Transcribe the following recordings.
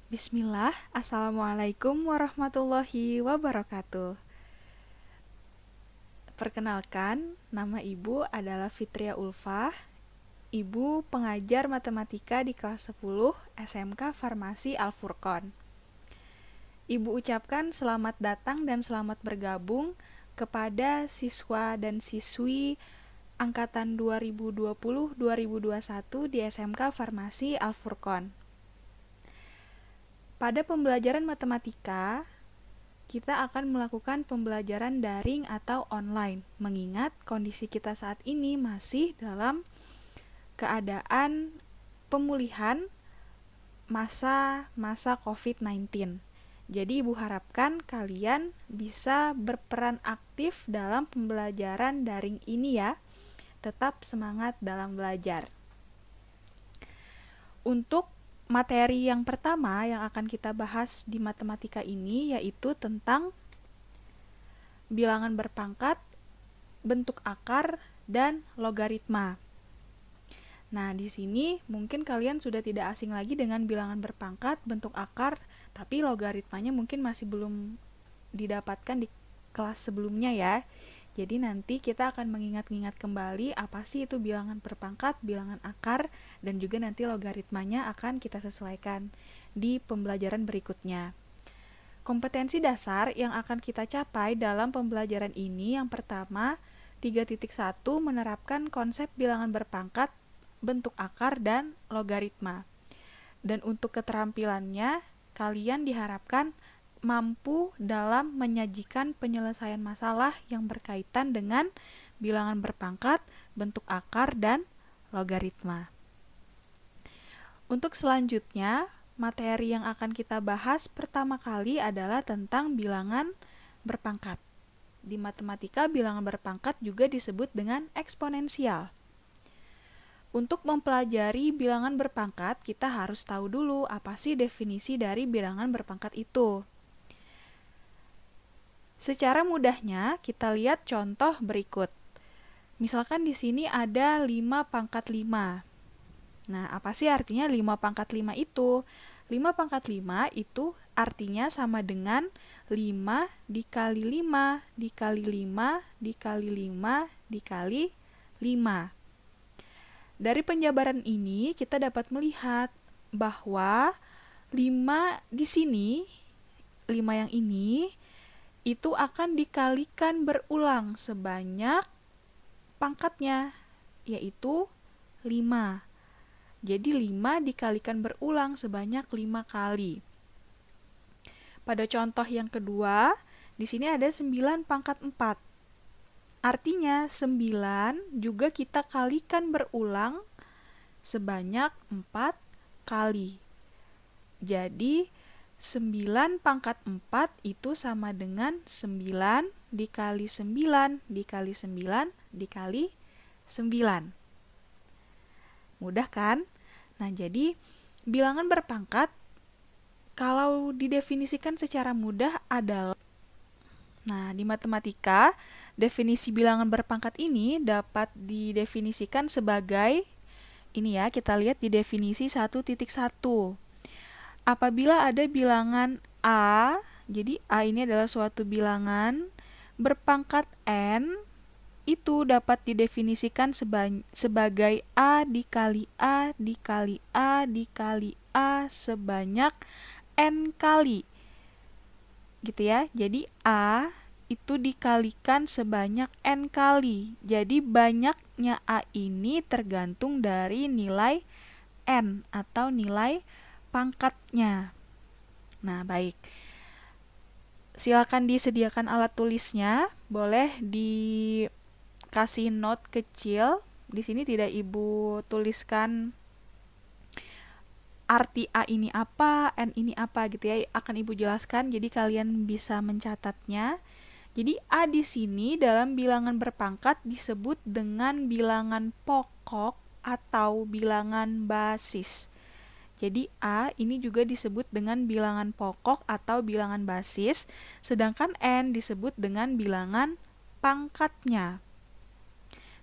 Bismillah, Assalamualaikum warahmatullahi wabarakatuh. Perkenalkan, nama ibu adalah Fitria Ulfah. Ibu pengajar matematika di kelas 10 SMK Farmasi Al Furqon. Ibu ucapkan selamat datang dan selamat bergabung kepada siswa dan siswi angkatan 2020-2021 di SMK Farmasi Al Furqon. Pada pembelajaran matematika, kita akan melakukan pembelajaran daring atau online, mengingat kondisi kita saat ini masih dalam keadaan pemulihan masa COVID-19. Jadi Ibu harapkan kalian bisa berperan aktif dalam pembelajaran daring ini ya. Tetap semangat dalam belajar. Untuk materi yang pertama yang akan kita bahas di matematika ini yaitu tentang bilangan berpangkat, bentuk akar, dan logaritma. Nah, di sini mungkin kalian sudah tidak asing lagi dengan bilangan berpangkat, bentuk akar, tapi logaritmanya mungkin masih belum didapatkan di kelas sebelumnya ya. Jadi nanti kita akan mengingat-ingat kembali apa sih itu bilangan berpangkat, bilangan akar, dan juga nanti logaritmanya akan kita sesuaikan di pembelajaran berikutnya. Kompetensi dasar yang akan kita capai dalam pembelajaran ini yang pertama, 3.1 menerapkan konsep bilangan berpangkat, bentuk akar, dan logaritma. Dan untuk keterampilannya, kalian diharapkan mampu dalam menyajikan penyelesaian masalah yang berkaitan dengan bilangan berpangkat, bentuk akar, dan logaritma. Untuk selanjutnya, materi yang akan kita bahas pertama kali adalah tentang bilangan berpangkat. Di matematika, bilangan berpangkat juga disebut dengan eksponensial. Untuk mempelajari bilangan berpangkat, kita harus tahu dulu apa sih definisi dari bilangan berpangkat itu. Secara mudahnya, kita lihat contoh berikut. Misalkan di sini ada 5 pangkat 5. Nah, apa sih artinya 5 pangkat 5 itu? 5 pangkat 5 itu artinya sama dengan 5 dikali 5 dikali 5 dikali 5 dikali 5. Dari penjabaran ini, kita dapat melihat bahwa 5 di sini, 5 yang ini, itu akan dikalikan berulang sebanyak pangkatnya, yaitu 5. Jadi 5 dikalikan berulang sebanyak 5 kali. Pada contoh yang kedua, di sini ada 9 pangkat 4. Artinya 9 juga kita kalikan berulang sebanyak 4 kali. Jadi 9 pangkat 4 itu sama dengan 9 dikali 9 dikali 9 dikali 9. Mudah kan? Nah, jadi bilangan berpangkat kalau didefinisikan secara mudah adalah di matematika, definisi bilangan berpangkat ini dapat didefinisikan sebagai ini ya, kita lihat di definisi 1.1. Apabila ada bilangan A, jadi A ini adalah suatu bilangan berpangkat N, itu dapat didefinisikan sebagai A dikali A dikali A dikali A sebanyak N kali. Gitu ya, jadi A itu dikalikan sebanyak N kali. Jadi banyaknya A ini tergantung dari nilai N atau nilai pangkatnya. Nah, baik. Silakan disediakan alat tulisnya, boleh dikasih note kecil. Di sini tidak Ibu tuliskan arti A ini apa, N ini apa gitu ya, akan Ibu jelaskan jadi kalian bisa mencatatnya. Jadi A di sini dalam bilangan berpangkat disebut dengan bilangan pokok atau bilangan basis. Jadi A ini juga disebut dengan bilangan pokok atau bilangan basis, sedangkan N disebut dengan bilangan pangkatnya.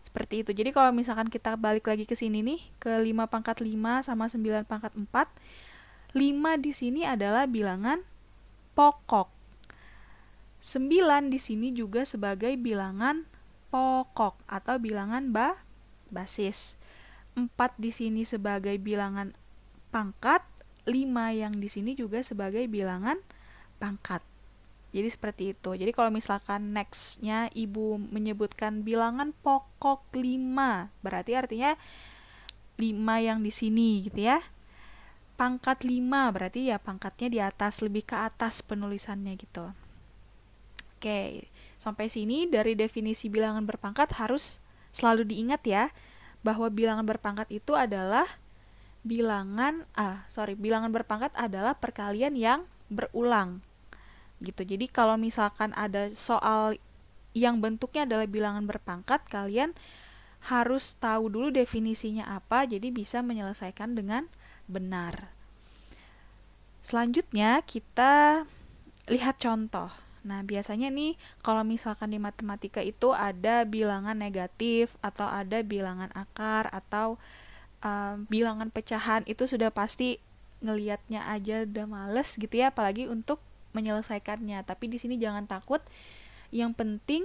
Seperti itu. Jadi kalau misalkan kita balik lagi ke sini nih, ke 5 pangkat 5 sama 9 pangkat 4, 5 di sini adalah bilangan pokok. 9 di sini juga sebagai bilangan pokok atau bilangan basis. 4 di sini sebagai bilangan pangkat, 5 yang di sini juga sebagai bilangan pangkat. Jadi seperti itu. Jadi kalau misalkan next-nya ibu menyebutkan bilangan pokok 5, berarti artinya 5 yang di sini gitu ya. Pangkat 5 berarti ya pangkatnya di atas, lebih ke atas penulisannya gitu. Oke, sampai sini dari definisi bilangan berpangkat harus selalu diingat ya, bahwa bilangan berpangkat itu adalah bilangan berpangkat adalah perkalian yang berulang. Gitu. Jadi kalau misalkan ada soal yang bentuknya adalah bilangan berpangkat, kalian harus tahu dulu definisinya apa, jadi bisa menyelesaikan dengan benar. Selanjutnya kita lihat contoh. Nah, biasanya nih kalau misalkan di matematika itu ada bilangan negatif atau ada bilangan akar atau bilangan pecahan, itu sudah pasti ngelihatnya aja udah males gitu ya, apalagi untuk menyelesaikannya. Tapi di sini jangan takut. Yang penting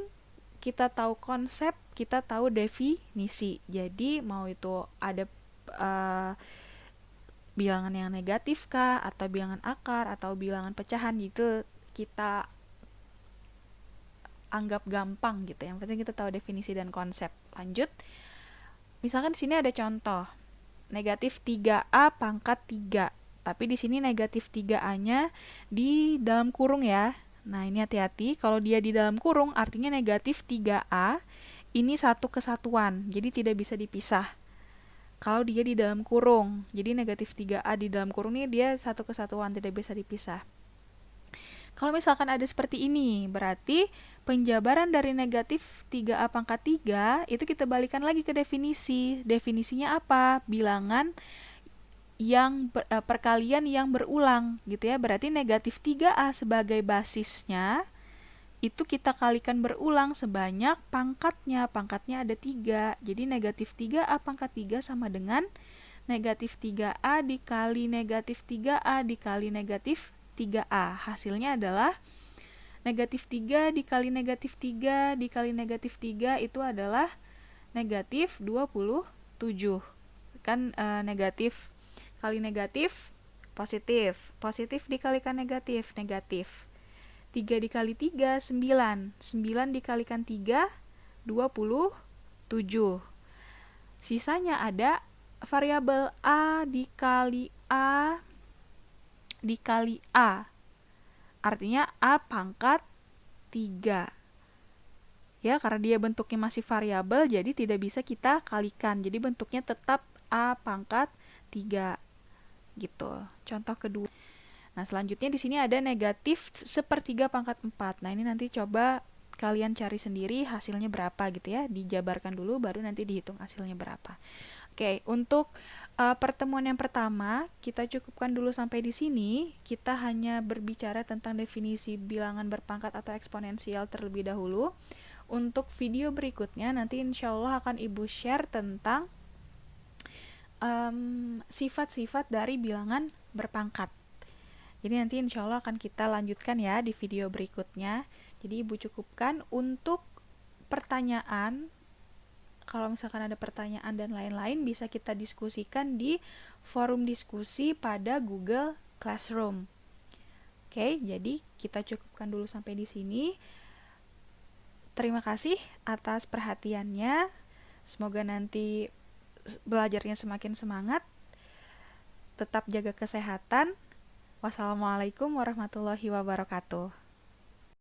kita tahu konsep, kita tahu definisi. Jadi mau itu ada bilangan yang negatif kah, atau bilangan akar, atau bilangan pecahan, gitu kita anggap gampang gitu. Yang penting kita tahu definisi dan konsep. Lanjut. Misalkan di sini ada contoh. Negatif 3A pangkat 3. Tapi di sini negatif 3A-nya di dalam kurung ya. Nah, ini hati-hati. Kalau dia di dalam kurung, artinya negatif 3A ini satu kesatuan. Jadi tidak bisa dipisah. Kalau dia di dalam kurung, jadi negatif 3A di dalam kurung ini dia satu kesatuan, tidak bisa dipisah. Kalau misalkan ada seperti ini, berarti penjabaran dari negatif 3A pangkat 3 itu kita balikan lagi ke definisi. Definisinya apa? Bilangan yang perkalian yang berulang gitu ya. Berarti negatif 3A sebagai basisnya itu kita kalikan berulang sebanyak pangkatnya. Pangkatnya ada 3. Jadi negatif 3A pangkat 3 sama dengan negatif 3A dikali negatif 3A dikali negatif 3A. Hasilnya adalah negatif 3 dikali negatif 3 dikali negatif 3 itu adalah negatif 27. Kan negatif kali negatif positif. Positif dikalikan negatif, negatif. 3 dikali 3, 9. 9 dikalikan 3, 27. Sisanya ada variabel A dikali A dikali A. Artinya A pangkat 3. Ya, karena dia bentuknya masih variabel, jadi tidak bisa kita kalikan. Jadi bentuknya tetap A pangkat 3. Gitu. Contoh kedua. Nah, selanjutnya di sini ada negatif 1/3 pangkat 4. Nah, ini nanti coba kalian cari sendiri hasilnya berapa gitu ya. Dijabarkan dulu baru nanti dihitung hasilnya berapa. Oke, untuk pertemuan yang pertama kita cukupkan dulu sampai di sini. Kita hanya berbicara tentang definisi bilangan berpangkat atau eksponensial terlebih dahulu. Untuk video berikutnya nanti insya Allah akan Ibu share tentang sifat-sifat dari bilangan berpangkat. Jadi nanti insya Allah akan kita lanjutkan ya di video berikutnya. Jadi Ibu cukupkan untuk pertanyaan. Kalau misalkan ada pertanyaan dan lain-lain bisa kita diskusikan di forum diskusi pada Google Classroom. Oke, jadi kita cukupkan dulu sampai di sini. Terima kasih atas perhatiannya. Semoga nanti belajarnya semakin semangat. Tetap jaga kesehatan. Wassalamualaikum warahmatullahi wabarakatuh.